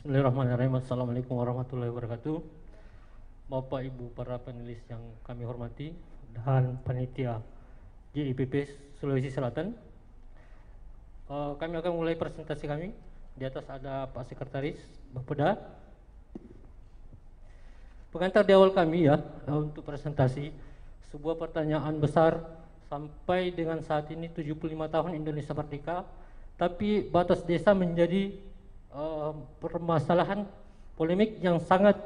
Bismillahirrahmanirrahim. Assalamualaikum warahmatullahi wabarakatuh. Bapak Ibu para panelis yang kami hormati dan panitia JIPP Sulawesi Selatan. Kami akan mulai presentasi kami. Di atas ada Pak Sekretaris, Bapeda. Pengantar di awal kami ya untuk presentasi. Sebuah pertanyaan besar, sampai dengan saat ini 75 tahun Indonesia merdeka, tapi batas desa menjadi permasalahan polemik yang sangat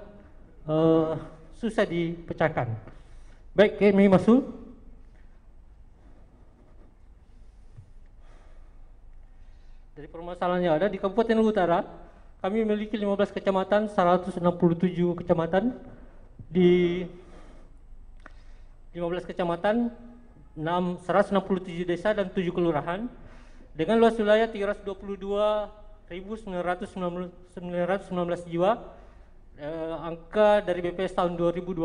susah dipecahkan. Baik, kami masuk. Dari permasalahan yang ada di Kabupaten Luwu Utara, kami memiliki 15 kecamatan, 167 kecamatan. Di 15 kecamatan, 167 desa dan 7 kelurahan dengan luas wilayah 322.919 jiwa, angka dari BPS tahun 2020.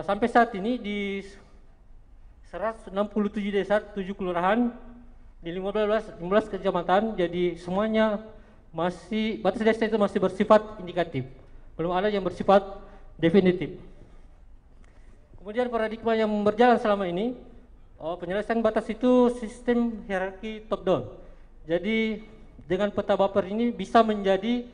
Sampai saat ini di 167 desa, 7 kelurahan, di 15 kecamatan, jadi semuanya masih, batas desa itu masih bersifat indikatif, belum ada yang bersifat definitif. Kemudian paradigma yang berjalan selama ini, penyelesaian batas itu sistem hierarki top down. Jadi dengan peta baper ini bisa menjadi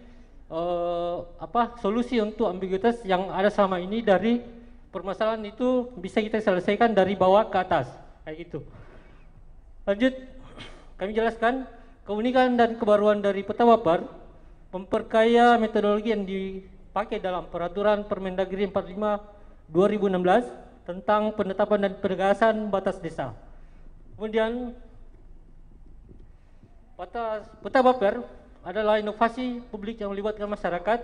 solusi untuk ambiguitas yang ada selama ini. Dari permasalahan itu bisa kita selesaikan dari bawah ke atas, kayak gitu. Lanjut, kami jelaskan keunikan dan kebaruan dari peta baper memperkaya metodologi yang dipakai dalam peraturan Permendagri 45/2016 tentang penetapan dan penegasan batas desa. Kemudian peta baper adalah inovasi publik yang melibatkan masyarakat,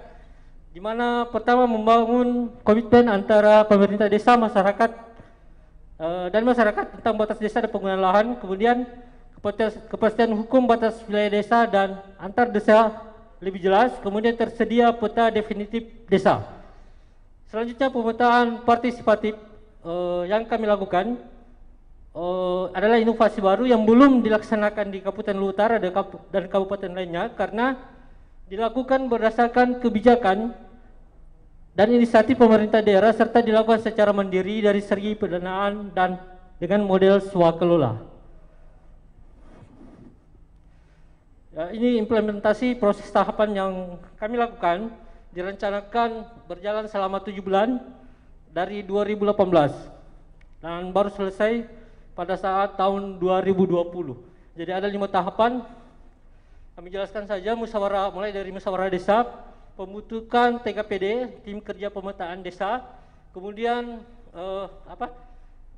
di mana pertama membangun komitmen antara pemerintah desa, masyarakat dan masyarakat tentang batas desa dan penggunaan lahan. Kemudian kepastian hukum batas wilayah desa dan antar desa lebih jelas. Kemudian tersedia peta definitif desa. Selanjutnya pemetaan partisipatif yang kami lakukan adalah inovasi baru yang belum dilaksanakan di Kabupaten Luwu Utara dan kabupaten lainnya, karena dilakukan berdasarkan kebijakan dan inisiatif pemerintah daerah serta dilakukan secara mandiri dari segi pendanaan dan dengan model swakelola. Ya, ini implementasi proses tahapan yang kami lakukan, direncanakan berjalan selama 7 bulan dari 2018 dan baru selesai pada saat tahun 2020. Jadi ada 5 tahapan. Kami jelaskan saja musyawarah, mulai dari musyawarah desa, pembentukan TKPD, tim kerja pemetaan desa. Kemudian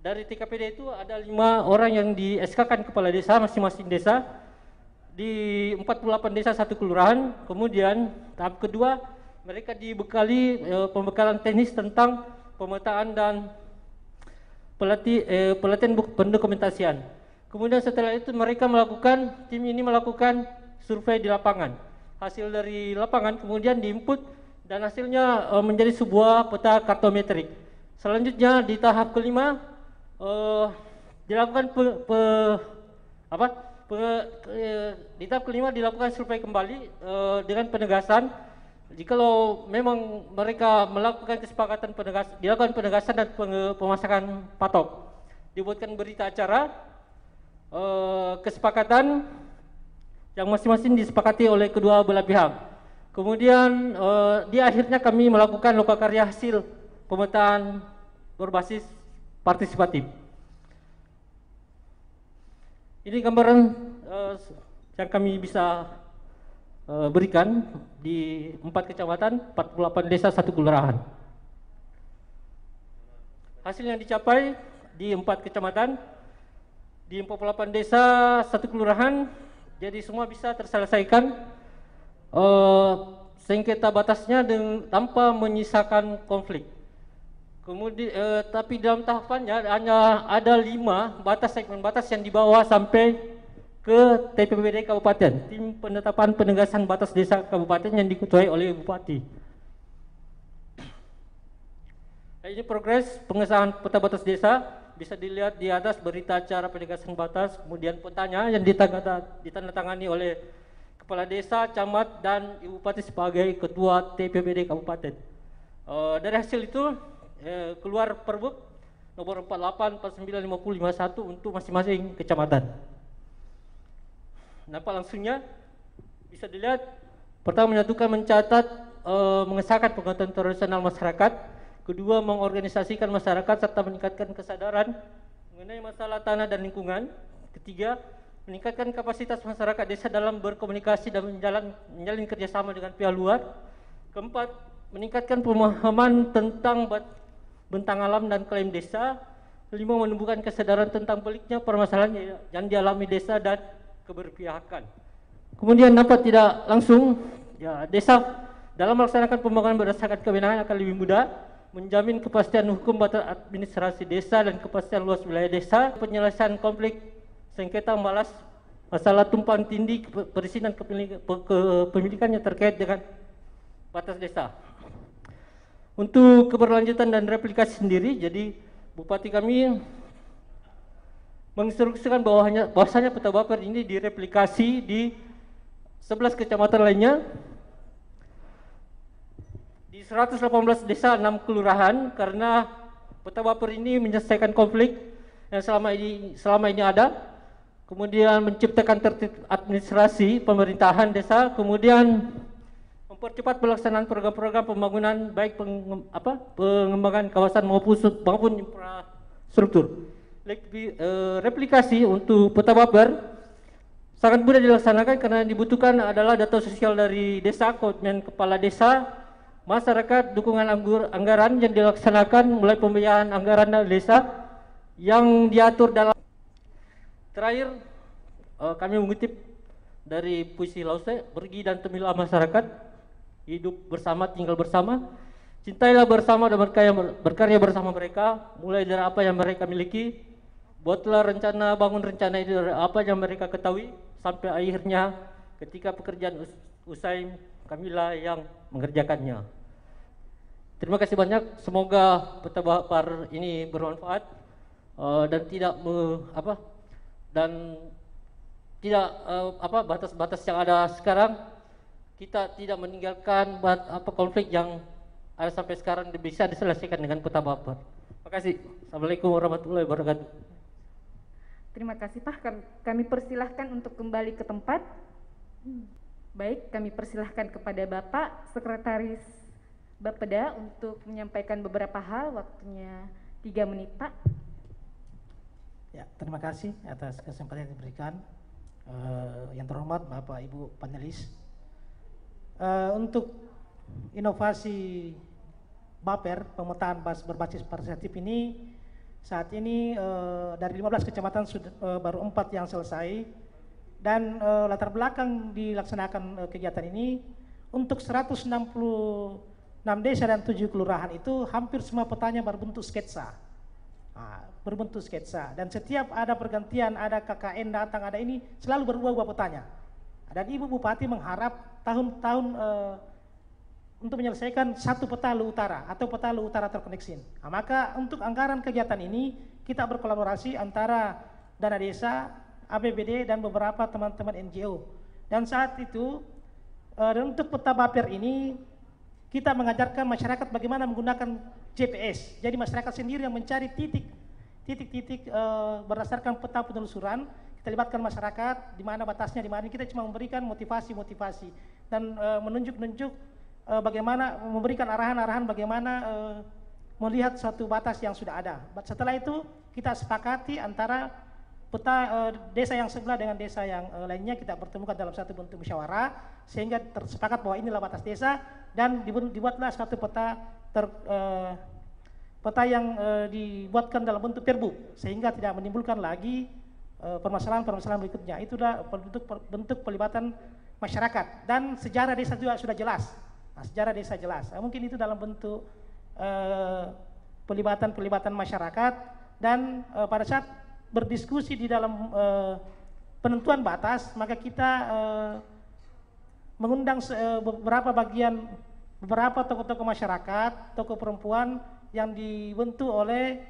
dari TKPD itu ada 5 orang yang di SK-kan kepala desa masing-masing desa di 48 desa 1 kelurahan. Kemudian tahap kedua, mereka dibekali pembekalan teknis tentang pemetaan dan pelatihan pendokumentasian. Kemudian setelah itu tim ini melakukan survei di lapangan. Hasil dari lapangan kemudian diinput dan hasilnya menjadi sebuah peta kartometrik. Selanjutnya di tahap kelima di tahap kelima dilakukan survei kembali dengan penegasan. Jikalau memang mereka melakukan kesepakatan dilakukan penegasan dan pemasangan patok, dibuatkan berita acara kesepakatan yang masing-masing disepakati oleh kedua belah pihak. Kemudian di akhirnya kami melakukan lokakarya hasil pemetaan berbasis partisipatif. Ini gambaran yang kami bisa berikan di 4 kecamatan, 48 desa, 1 kelurahan. Hasil yang dicapai di 4 kecamatan, di 48 desa, 1 kelurahan, jadi semua bisa terselesaikan sengketa batasnya tanpa menyisakan konflik. Kemudian tapi dalam tahapannya hanya ada 5 segmen batas yang dibawa sampai ke TPPD Kabupaten, tim penetapan penegasan batas desa Kabupaten yang diketuai oleh Bupati. Nah, ini progres pengesahan peta batas desa, bisa dilihat di atas berita acara penegasan batas, kemudian petanya yang ditandatangani oleh kepala desa, camat, dan ibu bupati sebagai ketua TPPD kabupaten. Dari hasil itu keluar Perbup nomor 48 49 50 51 untuk masing-masing kecamatan. Nampak langsungnya bisa dilihat, pertama menyatukan, mencatat, mengesahkan pengetahuan tradisional masyarakat. Kedua, mengorganisasikan masyarakat serta meningkatkan kesadaran mengenai masalah tanah dan lingkungan. Ketiga, meningkatkan kapasitas masyarakat desa dalam berkomunikasi dan menjalin kerjasama dengan pihak luar. Keempat, meningkatkan pemahaman tentang bentang alam dan klaim desa. Kelima, menumbuhkan kesadaran tentang peliknya permasalahan yang dialami desa dan keberpihakan. Kemudian dapat tidak langsung, ya, desa dalam melaksanakan pembangunan berdasarkan kewenangan akan lebih mudah, menjamin kepastian hukum batas administrasi desa dan kepastian luas wilayah desa, penyelesaian konflik sengketa balas masalah tumpang tindih perizinan kepemilikannya terkait dengan batas desa. Untuk keberlanjutan dan replikasi sendiri, jadi bupati kami menginstruksikan bahwasanya peta Bapper ini direplikasi di 11 kecamatan lainnya, di 118 desa, 6 kelurahan, karena peta Bapper ini menyelesaikan konflik yang selama ini ada, kemudian menciptakan tertib administrasi pemerintahan desa, kemudian mempercepat pelaksanaan program-program pembangunan baik pengembangan kawasan maupun infrastruktur. Replikasi untuk peta Bapper sangat mudah dilaksanakan karena dibutuhkan adalah data sosial dari desa, komitmen kepala desa, masyarakat, dukungan anggaran yang dilaksanakan mulai pembiayaan anggaran desa yang diatur dalam. Terakhir, kami mengutip dari puisi Lause, pergi dan temilah masyarakat, hidup bersama, tinggal bersama, cintailah bersama dan berkarya bersama mereka, mulai dari apa yang mereka miliki, buatlah rencana, bangun rencana itu dari apa yang mereka ketahui, sampai akhirnya ketika pekerjaan usai, kamilah yang mengerjakannya. Terima kasih banyak, semoga peta Bapper ini bermanfaat dan tidak batas-batas yang ada sekarang, kita tidak meninggalkan konflik yang ada sampai sekarang bisa diselesaikan dengan peta Bapper. Terima kasih. Assalamualaikum warahmatullahi wabarakatuh. Terima kasih Pak, kami persilahkan untuk kembali ke tempat. Baik, kami persilahkan kepada Bapak Sekretaris Bapeda untuk menyampaikan beberapa hal, waktunya 3 menit Pak. Ya, terima kasih atas kesempatan yang diberikan. Yang terhormat Bapak Ibu panelis, untuk inovasi Bapper, pemetaan berbasis partisipatif ini, saat ini dari 15 kecamatan sudah baru 4 yang selesai, dan latar belakang dilaksanakan kegiatan ini untuk 166 desa dan 7 kelurahan itu hampir semua petanya berbentuk sketsa. Berbentuk sketsa, dan setiap ada pergantian, ada KKN datang, ada ini selalu berubah-ubah petanya. Dan Ibu Bupati mengharap tahun-tahun untuk menyelesaikan satu peta Lu Utara atau peta Lu Utara terkoneksi. Maka untuk anggaran kegiatan ini kita berkolaborasi antara dana desa, APBD dan beberapa teman-teman NGO. Dan saat itu untuk peta Bapper ini kita mengajarkan masyarakat bagaimana menggunakan GPS. Jadi masyarakat sendiri yang mencari titik-titik berdasarkan peta penelusuran. Kita libatkan masyarakat di mana batasnya, di mana kita cuma memberikan motivasi dan menunjuk bagaimana memberikan arahan-arahan bagaimana melihat suatu batas yang sudah ada. Setelah itu kita sepakati antara peta desa yang sebelah dengan desa yang lainnya, kita pertemukan dalam satu bentuk musyawarah sehingga tersepakat bahwa inilah batas desa, dan dibuatlah suatu peta yang dibuatkan dalam bentuk perbu sehingga tidak menimbulkan lagi permasalahan-permasalahan berikutnya. Itulah bentuk pelibatan masyarakat, dan sejarah desa juga sudah jelas. Sejarah desa jelas. Mungkin itu dalam bentuk pelibatan masyarakat, dan pada saat berdiskusi di dalam penentuan batas, maka kita mengundang beberapa tokoh-tokoh masyarakat, tokoh perempuan yang dibentuk oleh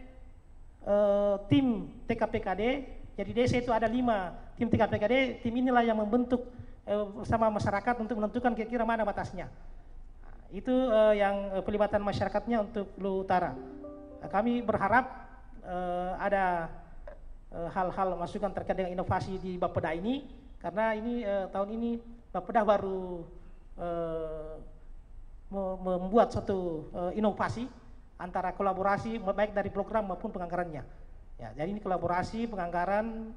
tim TKPKD. Jadi desa itu ada 5 tim TKPKD. Tim inilah yang membentuk bersama masyarakat untuk menentukan kira-kira mana batasnya. Itu yang pelibatan masyarakatnya untuk Luwu Utara. Kami berharap ada hal-hal masukan terkait dengan inovasi di Bapeda ini, karena ini tahun ini Bapeda baru membuat suatu inovasi antara kolaborasi baik dari program maupun penganggarannya. Ya, jadi ini kolaborasi penganggaran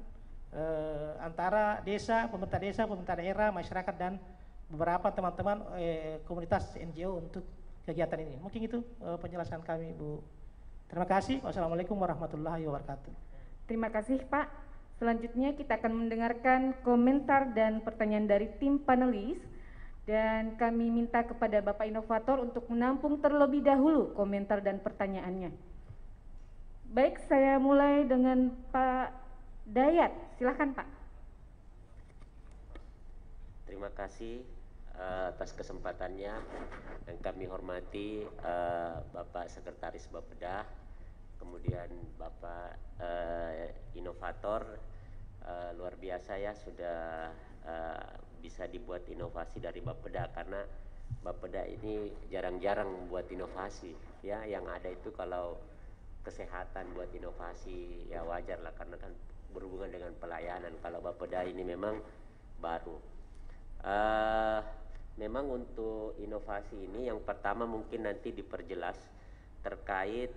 antara desa, pemerintah daerah, masyarakat dan beberapa teman-teman komunitas NGO untuk kegiatan ini. Mungkin itu penjelasan kami, Bu. Terima kasih. Wassalamualaikum warahmatullahi wabarakatuh. Terima kasih, Pak. Selanjutnya kita akan mendengarkan komentar dan pertanyaan dari tim panelis, dan kami minta kepada Bapak Inovator untuk menampung terlebih dahulu komentar dan pertanyaannya. Baik, saya mulai dengan Pak Dayat. Silakan, Pak. Terima kasih atas kesempatannya, dan kami hormati Bapak Sekretaris Bapeda, kemudian Bapak Inovator. Luar biasa ya, sudah bisa dibuat inovasi dari Bapeda, karena Bapeda ini jarang-jarang membuat inovasi ya. Yang ada itu kalau kesehatan buat inovasi ya wajar lah, karena kan berhubungan dengan pelayanan. Kalau Bapeda ini memang baru. Memang untuk inovasi ini yang pertama mungkin nanti diperjelas terkait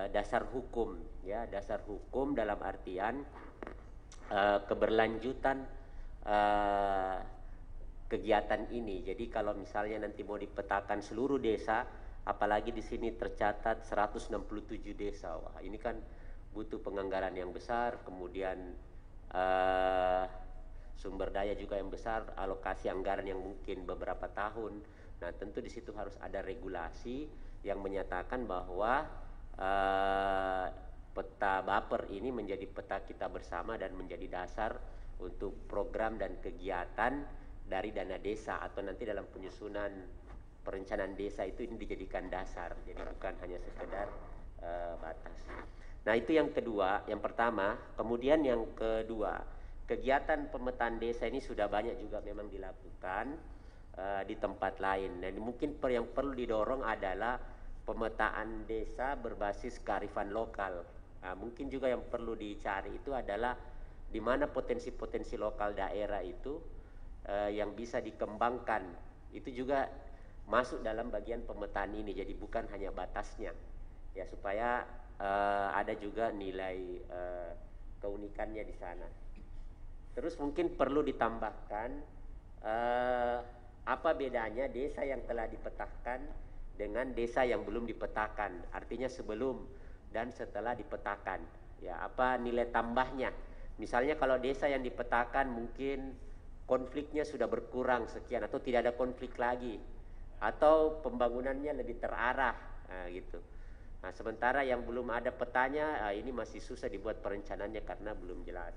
dasar hukum ya, dasar hukum dalam artian keberlanjutan kegiatan ini. Jadi kalau misalnya nanti mau dipetakan seluruh desa, apalagi di sini tercatat 167 desa, wah ini kan butuh penganggaran yang besar, kemudian sumber daya juga yang besar, alokasi anggaran yang mungkin beberapa tahun. Nah, tentu di situ harus ada regulasi yang menyatakan bahwa peta Baper ini menjadi peta kita bersama dan menjadi dasar untuk program dan kegiatan dari dana desa, atau nanti dalam penyusunan perencanaan desa itu ini dijadikan dasar. Jadi bukan hanya sekedar batas. Nah, itu yang kedua, yang pertama. Kemudian yang kedua, kegiatan pemetaan desa ini sudah banyak juga memang dilakukan di tempat lain. Dan mungkin yang perlu didorong adalah pemetaan desa berbasis kearifan lokal. Nah, mungkin juga yang perlu dicari itu adalah di mana potensi-potensi lokal daerah itu yang bisa dikembangkan. Itu juga masuk dalam bagian pemetaan ini. Jadi bukan hanya batasnya, ya, supaya ada juga nilai keunikannya di sana. Terus mungkin perlu ditambahkan apa bedanya desa yang telah dipetakan dengan desa yang belum dipetakan. Artinya sebelum dan setelah dipetakan. Ya, apa nilai tambahnya? Misalnya kalau desa yang dipetakan mungkin konfliknya sudah berkurang sekian, atau tidak ada konflik lagi, atau pembangunannya lebih terarah, gitu. Nah, sementara yang belum ada petanya, ini masih susah dibuat perencanaannya karena belum jelas.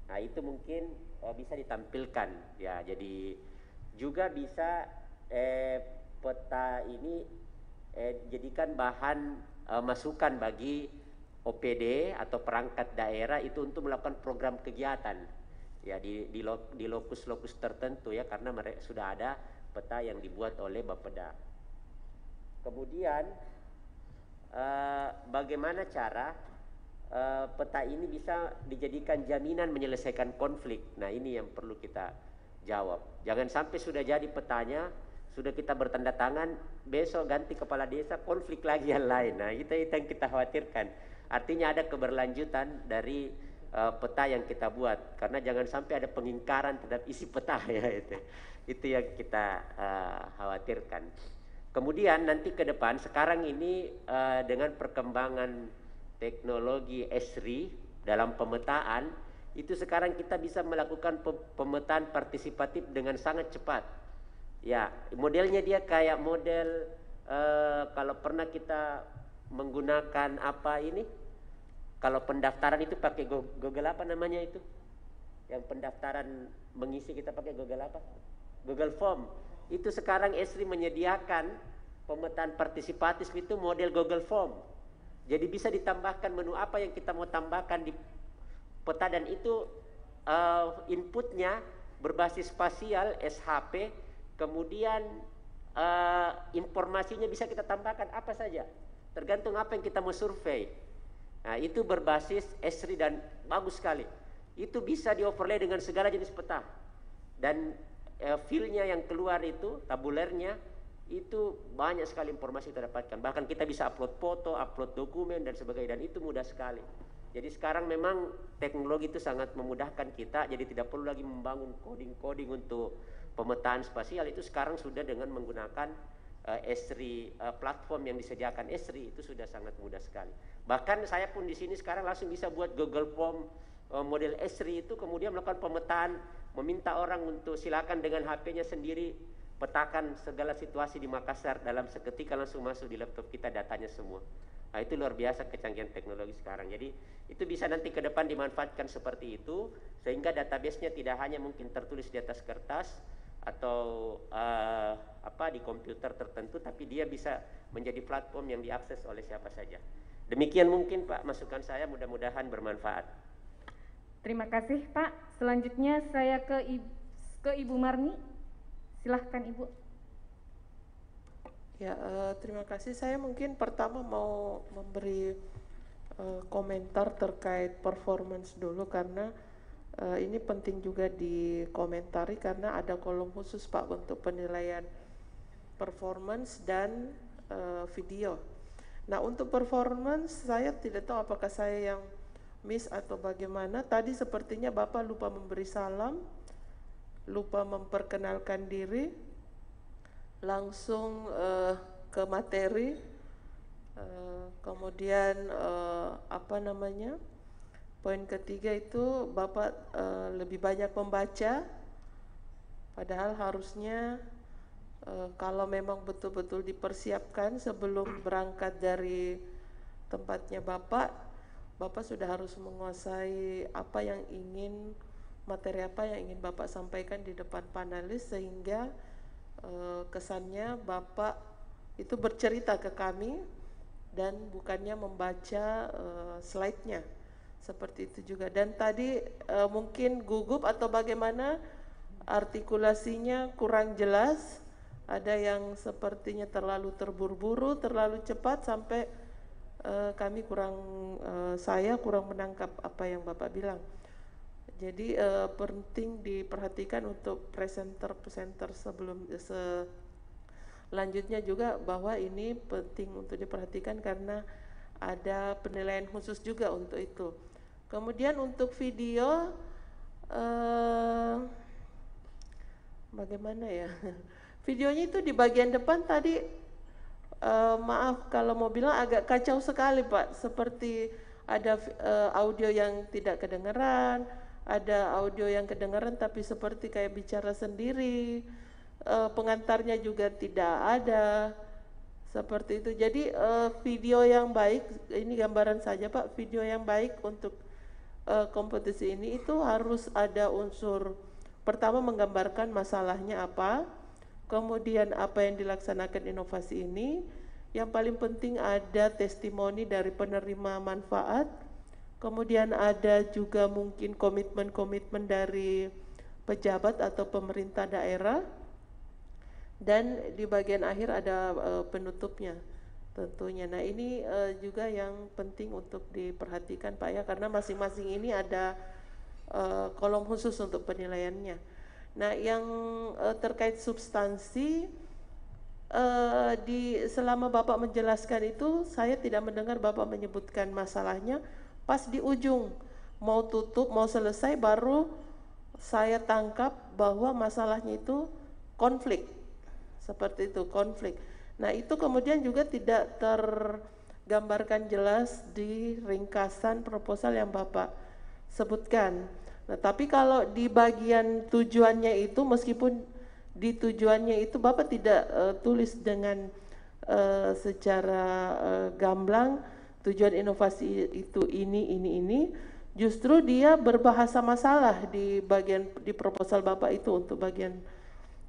Nah, itu mungkin bisa ditampilkan ya. Jadi juga bisa peta ini jadikan bahan masukan bagi OPD atau perangkat daerah itu untuk melakukan program kegiatan ya di lokus-lokus tertentu ya, karena mereka sudah ada peta yang dibuat oleh Bapeda. Kemudian bagaimana cara peta ini bisa dijadikan jaminan menyelesaikan konflik? Nah, ini yang perlu kita jawab. Jangan sampai sudah jadi petanya, sudah kita bertanda tangan, besok ganti kepala desa, konflik lagi yang lain. Nah, itu yang kita khawatirkan. Artinya ada keberlanjutan dari peta yang kita buat, karena jangan sampai ada pengingkaran terhadap isi peta ya. Itu yang kita khawatirkan. Kemudian nanti ke depan, sekarang ini dengan perkembangan teknologi ESRI dalam pemetaan, itu sekarang kita bisa melakukan pemetaan partisipatif dengan sangat cepat. Ya, modelnya dia kayak model kalau pernah kita menggunakan apa ini, kalau pendaftaran itu pakai Google apa namanya itu, yang pendaftaran mengisi kita pakai Google apa, Google Form. Itu sekarang ESRI menyediakan pemetaan partisipatif itu model Google Form. Jadi bisa ditambahkan menu apa yang kita mau tambahkan di peta, dan itu inputnya berbasis spasial SHP, kemudian informasinya bisa kita tambahkan apa saja, tergantung apa yang kita mau survei. Nah, itu berbasis Esri dan bagus sekali. Itu bisa di-overlay dengan segala jenis peta. Dan file-nya yang keluar itu, tabulernya, itu banyak sekali informasi kita dapatkan. Bahkan kita bisa upload foto, upload dokumen, dan sebagainya. Dan itu mudah sekali. Jadi sekarang memang teknologi itu sangat memudahkan kita. Jadi tidak perlu lagi membangun coding-coding untuk pemetaan spasial. Itu sekarang sudah dengan menggunakan Esri, platform yang disediakan Esri, itu sudah sangat mudah sekali. Bahkan saya pun di sini sekarang langsung bisa buat Google Form model Esri itu, kemudian melakukan pemetaan, meminta orang untuk silakan dengan HP-nya sendiri petakan segala situasi di Makassar, dalam seketika langsung masuk di laptop kita datanya semua. Nah, itu luar biasa kecanggihan teknologi sekarang. Jadi itu bisa nanti ke depan dimanfaatkan seperti itu, sehingga database-nya tidak hanya mungkin tertulis di atas kertas atau di komputer tertentu, tapi dia bisa menjadi platform yang diakses oleh siapa saja. Demikian mungkin Pak masukan saya, mudah-mudahan bermanfaat. Terima kasih Pak. Selanjutnya saya ke Ibu Marni. Silahkan Ibu. Ya, terima kasih. Saya mungkin pertama mau memberi komentar terkait performance dulu, karena ini penting juga dikomentari karena ada kolom khusus Pak untuk penilaian performance dan video. Nah, untuk performance saya tidak tahu apakah saya yang miss atau bagaimana. Tadi sepertinya Bapak lupa memberi salam, lupa memperkenalkan diri, langsung ke materi, kemudian poin ketiga itu Bapak lebih banyak membaca, padahal harusnya kalau memang betul-betul dipersiapkan sebelum berangkat dari tempatnya Bapak sudah harus menguasai materi apa yang ingin Bapak sampaikan di depan panelis, sehingga kesannya Bapak itu bercerita ke kami dan bukannya membaca slide-nya. Seperti itu juga. Dan tadi mungkin gugup atau bagaimana artikulasinya kurang jelas, ada yang sepertinya terlalu terburu-buru, terlalu cepat sampai saya kurang menangkap apa yang Bapak bilang. Jadi penting diperhatikan untuk presenter selanjutnya juga, bahwa ini penting untuk diperhatikan karena ada penilaian khusus juga untuk itu. Kemudian untuk video bagaimana ya? Videonya itu di bagian depan tadi maaf kalau mau bilang agak kacau sekali Pak, seperti ada audio yang tidak kedengaran, ada audio yang kedengaran tapi seperti kayak bicara sendiri, pengantarnya juga tidak ada, seperti itu. Jadi video yang baik, ini gambaran saja Pak, video yang baik untuk kompetisi ini itu harus ada unsur pertama menggambarkan masalahnya apa, kemudian apa yang dilaksanakan inovasi ini, yang paling penting ada testimoni dari penerima manfaat, kemudian ada juga mungkin komitmen-komitmen dari pejabat atau pemerintah daerah, dan di bagian akhir ada penutupnya tentunya. Nah, ini juga yang penting untuk diperhatikan Pak ya, karena masing-masing ini ada kolom khusus untuk penilaiannya. Nah, yang terkait substansi, selama Bapak menjelaskan itu saya tidak mendengar Bapak menyebutkan masalahnya. Pas di ujung mau tutup, mau selesai, baru saya tangkap bahwa masalahnya itu konflik, seperti itu, konflik. Nah, itu kemudian juga tidak tergambarkan jelas di ringkasan proposal yang Bapak sebutkan. Nah, tapi kalau di bagian tujuannya itu, meskipun di tujuannya itu Bapak tidak tulis dengan secara gamblang tujuan inovasi itu ini, justru dia berbahasa masalah di bagian di proposal Bapak itu untuk bagian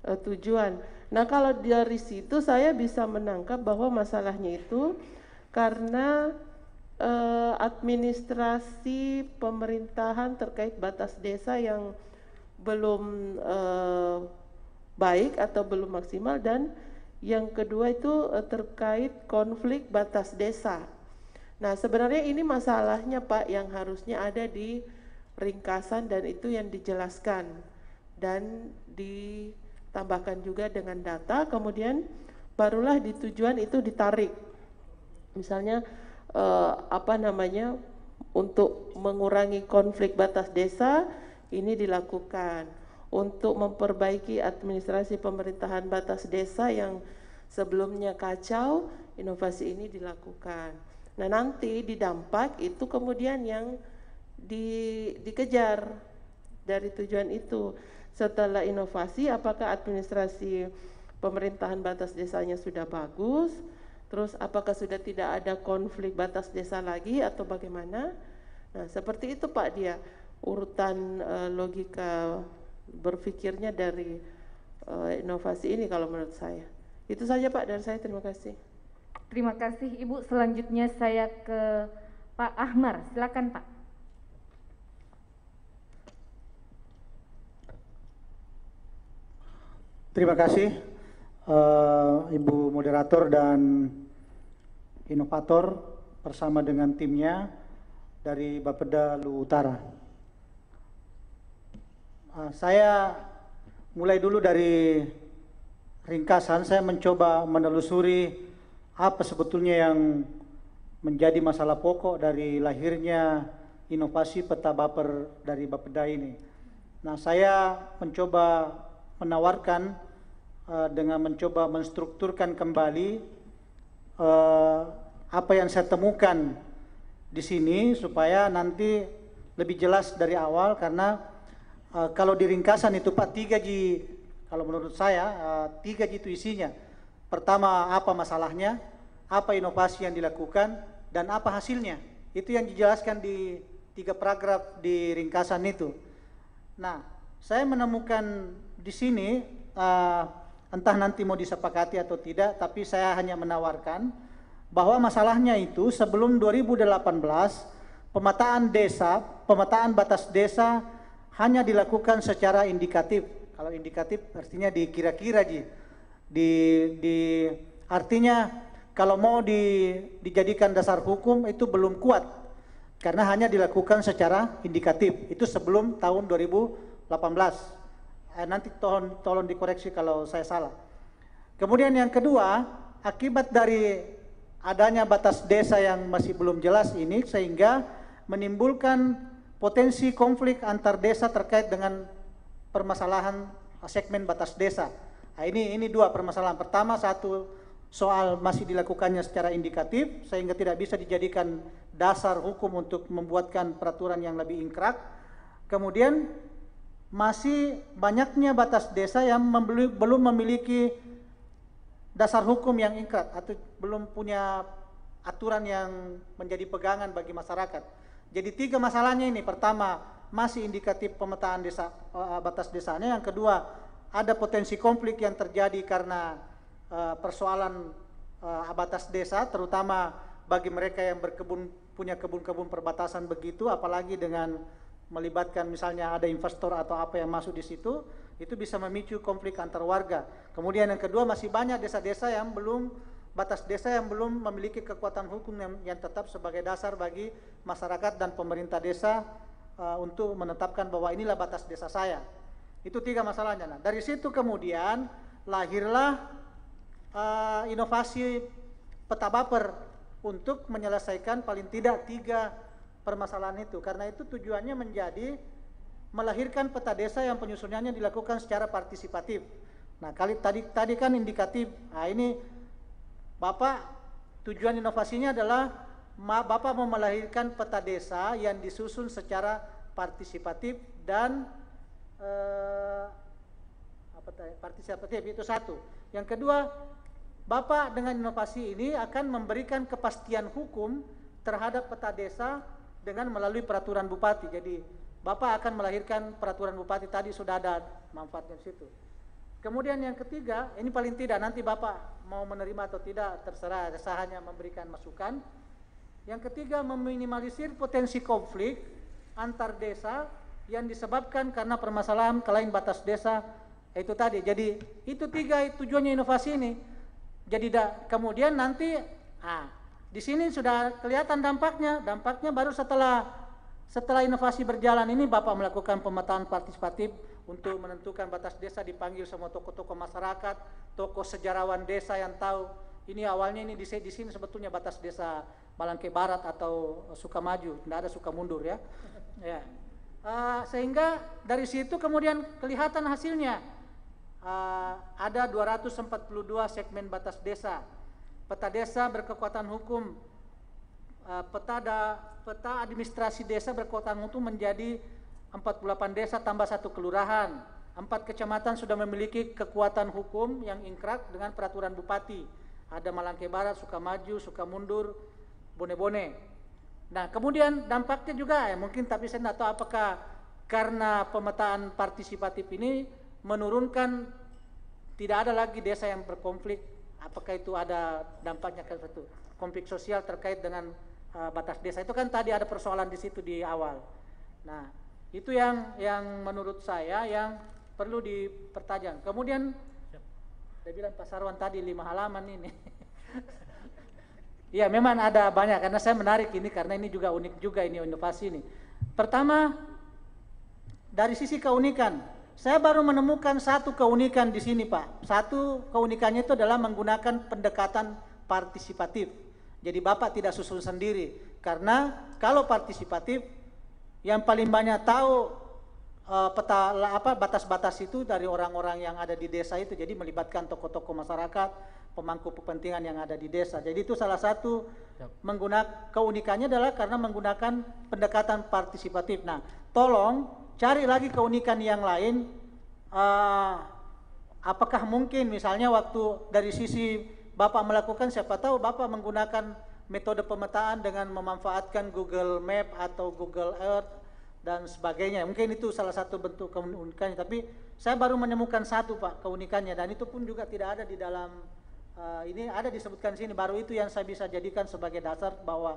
tujuan. Nah, kalau dari situ saya bisa menangkap bahwa masalahnya itu karena administrasi pemerintahan terkait batas desa yang belum baik atau belum maksimal, dan yang kedua itu terkait konflik batas desa. Nah, sebenarnya ini masalahnya Pak yang harusnya ada di ringkasan, dan itu yang dijelaskan dan ditambahkan juga dengan data, kemudian barulah di tujuan itu ditarik. Misalnya untuk mengurangi konflik batas desa ini dilakukan, untuk memperbaiki administrasi pemerintahan batas desa yang sebelumnya kacau, inovasi ini dilakukan. Nah, nanti di dampak itu kemudian yang dikejar dari tujuan itu. Setelah inovasi, apakah administrasi pemerintahan batas desanya sudah bagus, terus apakah sudah tidak ada konflik batas desa lagi atau bagaimana? Nah, seperti itu Pak dia urutan logika berpikirnya dari inovasi ini kalau menurut saya. Itu saja Pak dari saya, terima kasih. Terima kasih Ibu. Selanjutnya saya ke Pak Ahmar, silakan Pak. Terima kasih Ibu moderator dan inovator bersama dengan timnya dari Bapeda Luwu Utara. Saya mulai dulu dari ringkasan. Saya mencoba menelusuri apa sebetulnya yang menjadi masalah pokok dari lahirnya inovasi peta baper dari Bapeda ini. Nah, saya mencoba menawarkan dengan mencoba menstrukturkan kembali apa yang saya temukan di sini supaya nanti lebih jelas dari awal, karena kalau di ringkasan itu Pak 3G, kalau menurut saya 3G itu isinya. Pertama, apa masalahnya, apa inovasi yang dilakukan, dan apa hasilnya. Itu yang dijelaskan di 3 paragraf di ringkasan itu. Nah, saya menemukan di sini entah nanti mau disepakati atau tidak, tapi saya hanya menawarkan bahwa masalahnya itu sebelum 2018 pemetaan batas desa hanya dilakukan secara indikatif. Kalau indikatif artinya dikira-kira artinya kalau mau dijadikan dasar hukum itu belum kuat karena hanya dilakukan secara indikatif. Itu sebelum tahun 2018. Nanti tolong dikoreksi kalau saya salah. Kemudian yang kedua, akibat dari adanya batas desa yang masih belum jelas ini sehingga menimbulkan potensi konflik antar desa terkait dengan permasalahan segmen batas desa. Nah, ini 2 permasalahan. Pertama, satu soal masih dilakukannya secara indikatif sehingga tidak bisa dijadikan dasar hukum untuk membuatkan peraturan yang lebih ingkrak. Kemudian masih banyaknya batas desa yang belum memiliki dasar hukum yang ingkrak atau belum punya aturan yang menjadi pegangan bagi masyarakat. Jadi 3 masalahnya ini. Pertama, masih indikatif pemetaan desa, batas desanya. Yang kedua, ada potensi konflik yang terjadi karena persoalan batas desa, terutama bagi mereka yang punya kebun-kebun perbatasan begitu, apalagi dengan melibatkan misalnya ada investor atau apa yang masuk di situ, itu bisa memicu konflik antar warga. Kemudian yang kedua, masih banyak desa-desa yang batas desa yang belum memiliki kekuatan hukum yang tetap sebagai dasar bagi masyarakat dan pemerintah desa untuk menetapkan bahwa inilah batas desa saya. Itu 3 masalahnya. Nah, dari situ kemudian lahirlah inovasi peta baper untuk menyelesaikan paling tidak 3 permasalahan itu. Karena itu tujuannya menjadi melahirkan peta desa yang penyusunannya dilakukan secara partisipatif. Nah, tadi kan indikatif. Nah, ini Bapak tujuan inovasinya adalah Bapak mau melahirkan peta desa yang disusun secara partisipatif dan partisipatif, itu satu. Yang kedua, Bapak dengan inovasi ini akan memberikan kepastian hukum terhadap peta desa dengan melalui peraturan bupati. Jadi Bapak akan melahirkan peraturan bupati, tadi sudah ada manfaatnya di situ. Kemudian yang ketiga, ini paling tidak nanti Bapak mau menerima atau tidak terserah, saya hanya memberikan masukan. Yang ketiga, meminimalisir potensi konflik antar desa yang disebabkan karena permasalahan kelain batas desa itu tadi. Jadi itu tiga tujuannya inovasi ini. Jadi kemudian nanti di sini sudah kelihatan dampaknya. Dampaknya baru setelah inovasi berjalan ini Bapak melakukan pemetaan partisipatif untuk menentukan batas desa, dipanggil semua tokoh-tokoh masyarakat, tokoh sejarawan desa yang tahu ini awalnya ini di sini sebetulnya batas desa Balangke Barat atau Sukamaju, tidak ada Sukamundur ya. Ya. Sehingga dari situ kemudian kelihatan hasilnya. Ada 242 segmen batas desa. Peta desa berkekuatan hukum, peta administrasi desa berkekuatan hukum menjadi 48 desa tambah 1 kelurahan. 4 kecamatan sudah memiliki kekuatan hukum yang ingkrak dengan peraturan bupati. Ada Malangke Barat, Sukamaju, Sukamundur, Bone-Bone. Nah, kemudian dampaknya juga mungkin, tapi saya tidak tahu apakah karena pemetaan partisipatif ini menurunkan, tidak ada lagi desa yang berkonflik, apakah itu ada dampaknya ke satu konflik sosial terkait dengan batas desa. Itu kan tadi ada persoalan di situ di awal. Nah, itu yang menurut saya yang perlu dipertajam. Kemudian saya bilang Pak Sarwan tadi 5 halaman ini. Ya, memang ada banyak karena saya menarik ini karena ini juga unik juga ini inovasi ini. Pertama, dari sisi keunikan, saya baru menemukan satu keunikan di sini, Pak. Satu keunikannya itu adalah menggunakan pendekatan partisipatif. Jadi Bapak tidak susun sendiri, karena kalau partisipatif yang paling banyak tahu batas-batas itu dari orang-orang yang ada di desa itu. Jadi melibatkan tokoh-tokoh masyarakat, pemangku kepentingan yang ada di desa. Jadi itu salah satu menggunakan keunikannya adalah karena menggunakan pendekatan partisipatif. Nah, tolong cari lagi keunikan yang lain. Apakah mungkin misalnya waktu dari sisi Bapak melakukan, siapa tahu Bapak menggunakan metode pemetaan dengan memanfaatkan Google Map atau Google Earth dan sebagainya. Mungkin itu salah satu bentuk keunikannya. Tapi saya baru menemukan satu, Pak, keunikannya, dan itu pun juga tidak ada di dalam ini ada disebutkan sini. Baru itu yang saya bisa jadikan sebagai dasar bahwa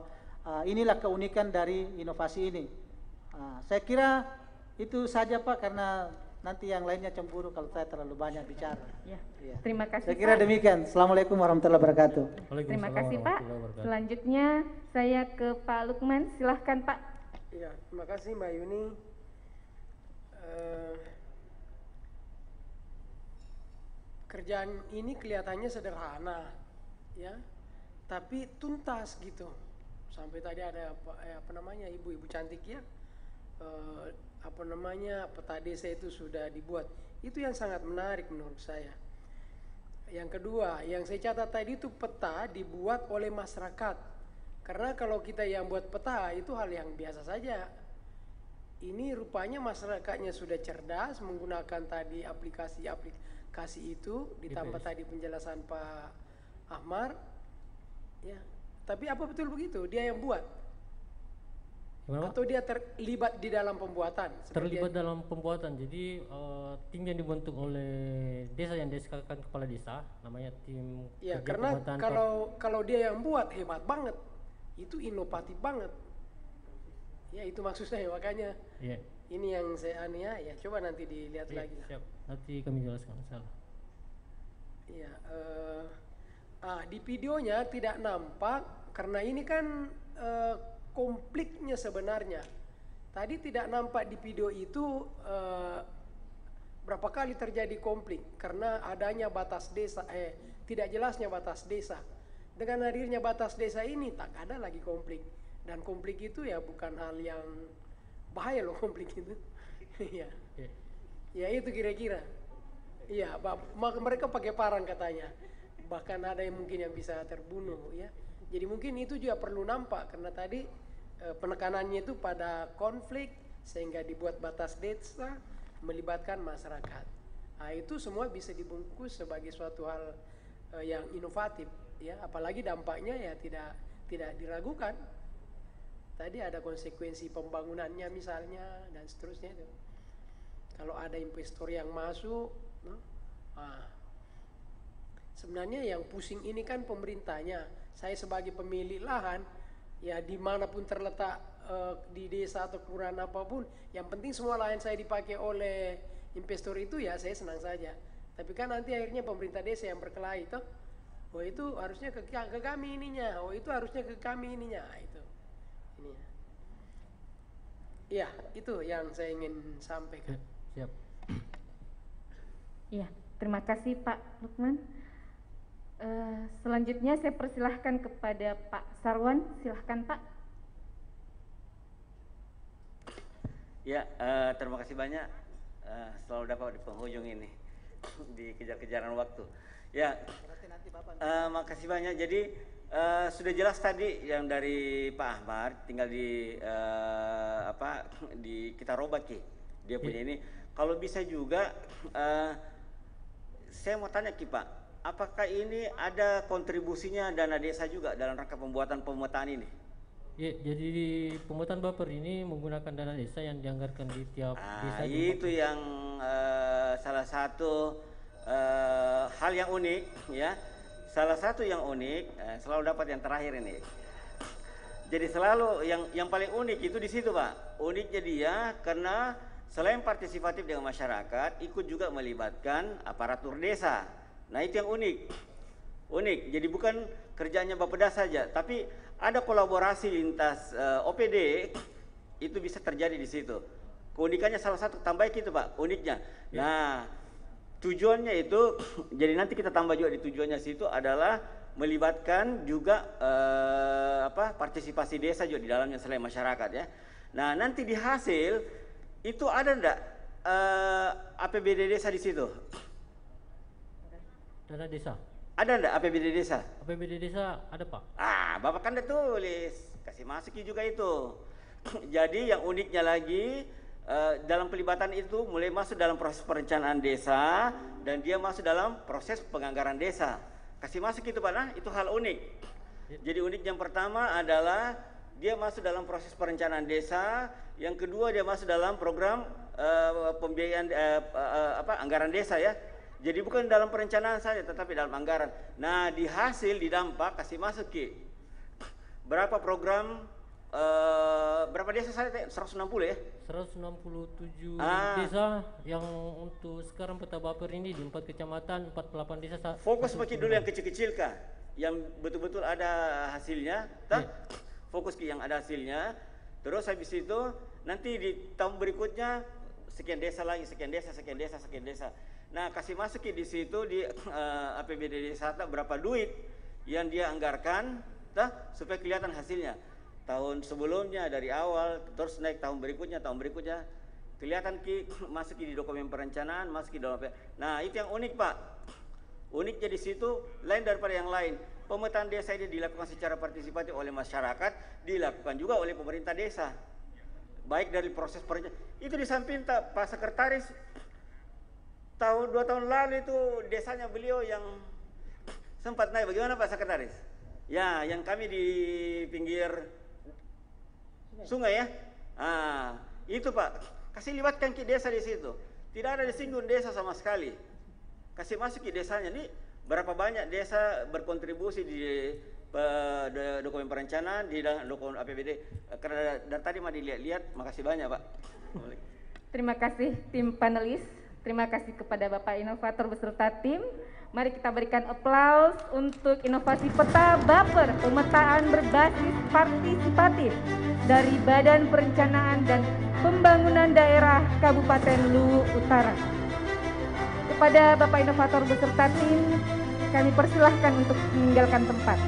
inilah keunikan dari inovasi ini. Saya kira itu saja, Pak, karena nanti yang lainnya cemburu kalau saya terlalu banyak bicara. Ya. Terima kasih, saya kira Pak. Demikian. Assalamualaikum warahmatullahi wabarakatuh. Terima kasih, Pak. Selanjutnya saya ke Pak Lukman. Silahkan, Pak. Ya, terima kasih Mbak Yuni. Kerjaan ini kelihatannya sederhana, ya, tapi tuntas gitu. Sampai tadi ada apa namanya ibu-ibu cantik ya, peta desa itu sudah dibuat. Itu yang sangat menarik menurut saya. Yang kedua, yang saya catat tadi itu peta dibuat oleh masyarakat. Karena kalau kita yang buat peta itu hal yang biasa saja. Ini rupanya masyarakatnya sudah cerdas menggunakan tadi aplikasi itu, ditambah tadi penjelasan Pak Ahmar. Ya, tapi apa betul begitu? Dia yang buat? Gimana? Atau dia terlibat di dalam pembuatan? Terlibat dalam pembuatan. Jadi tim yang dibentuk oleh desa yang disekalkan kepala desa, namanya tim. Ya, karena kalau dia yang buat hebat banget, itu inovatif banget. Ya, itu maksud saya, makanya ini yang saya ya coba nanti dilihat lagi. Siap, nanti kami jelaskan. Salah. Ya, di videonya tidak nampak karena ini kan konfliknya sebenarnya. Tadi tidak nampak di video itu berapa kali terjadi konflik karena adanya batas desa, tidak jelasnya batas desa. Dengan hadirnya batas desa ini tak ada lagi konflik, dan konflik itu ya bukan hal yang bahaya loh konflik itu. Ya, ya itu kira-kira. Iya, mereka pakai parang katanya. Bahkan ada yang mungkin yang bisa terbunuh ya. Jadi mungkin itu juga perlu nampak karena tadi penekanannya itu pada konflik sehingga dibuat batas desa melibatkan masyarakat. Nah, itu semua bisa dibungkus sebagai suatu hal yang inovatif. Ya, apalagi dampaknya ya tidak diragukan. Tadi ada konsekuensi pembangunannya misalnya dan seterusnya itu. Kalau ada investor yang masuk, sebenarnya yang pusing ini kan pemerintahnya. Saya sebagai pemilik lahan ya dimanapun terletak di desa atau kelurahan apapun, yang penting semua lahan saya dipakai oleh investor itu ya saya senang saja. Tapi kan nanti akhirnya pemerintah desa yang berkelahi toh, oh itu harusnya ke kami ininya, oh itu harusnya ke kami ininya, itu ini. Ya itu yang saya ingin sampaikan. Siap. Iya, terima kasih Pak Lukman. Selanjutnya saya persilahkan kepada Pak Sarwan, silahkan Pak. Ya, terima kasih banyak. Selalu dapat di penghujung ini, di kejar-kejaran waktu. Ya, makasih banyak. Jadi sudah jelas tadi yang dari Pak Ahmad, tinggal kita robak Ki. Dia punya ini. Kalau bisa juga, saya mau tanya Ki Pak. Apakah ini ada kontribusinya dana desa juga dalam rangka pembuatan pemetaan ini? Ya, jadi di pemetaan baper ini menggunakan dana desa yang dianggarkan di tiap desa. Itu yang salah satu hal yang unik ya. Salah satu yang unik selalu dapat yang terakhir ini. Jadi selalu yang paling unik itu di situ Pak. Uniknya dia karena selain partisipatif dengan masyarakat, ikut juga melibatkan aparatur desa. Nah itu yang unik. Jadi bukan kerjanya Bapeda saja, tapi ada kolaborasi lintas OPD, itu bisa terjadi di situ. Keunikannya salah satu tambah gitu Pak, uniknya. Nah tujuannya itu, jadi nanti kita tambah juga di tujuannya situ adalah melibatkan juga partisipasi desa juga di dalamnya selain masyarakat ya. Nah nanti di hasil itu ada enggak APBD desa di situ? Dana desa. Ada enggak APBD desa? APBD desa ada Pak. Bapak kan udah tulis, kasih masuki juga itu. Jadi yang uniknya lagi dalam pelibatan itu mulai masuk dalam proses perencanaan desa dan dia masuk dalam proses penganggaran desa. Kasih masuk itu Pak, nah itu hal unik. Jadi unik yang pertama adalah dia masuk dalam proses perencanaan desa, yang kedua dia masuk dalam program pembiayaan anggaran desa ya. Jadi bukan dalam perencanaan saja tetapi dalam anggaran. Nah di hasil, di dampak kasih masuk Ki. Berapa program, berapa desa saya 160 ya? 167 desa yang untuk sekarang peta baper ini di 4 kecamatan, 48 desa. Fokus pakai dulu yang kecil-kecil Kak, yang betul-betul ada hasilnya. Fokus Ki yang ada hasilnya. Terus habis itu nanti di tahun berikutnya sekian desa lagi, sekian desa, sekian desa, sekian desa. Nah kasih masuk di situ di APBD desa berapa duit yang dia anggarkan supaya kelihatan hasilnya. Tahun sebelumnya dari awal terus naik tahun berikutnya kelihatan Ki masuk di dokumen perencanaan, masuk di dalam. Nah itu yang unik Pak. Uniknya di situ lain daripada yang lain. Pemetaan desa ini dilakukan secara partisipatif oleh masyarakat, dilakukan juga oleh pemerintah desa. Baik dari proses perencanaan. Itu di samping Pak Sekretaris 2 tahun lalu itu desanya beliau yang sempat naik. Bagaimana Pak Sekretaris? Ya, yang kami di pinggir sungai ya. Itu Pak, kasih libatkan Ki desa di situ. Tidak ada disinggung desa sama sekali. Kasih masuk Ki desanya nih. Berapa banyak desa berkontribusi di dokumen perencanaan, di dokumen APBD. Karena dari tadi mah dilihat-lihat, makasih banyak Pak. Terima kasih tim panelis. Terima kasih kepada Bapak Inovator beserta tim. Mari kita berikan aplaus untuk inovasi peta baper pemetaan berbasis partisipatif dari Badan Perencanaan dan Pembangunan Daerah Kabupaten Luwu Utara. Kepada Bapak Inovator beserta tim, kami persilahkan untuk meninggalkan tempat.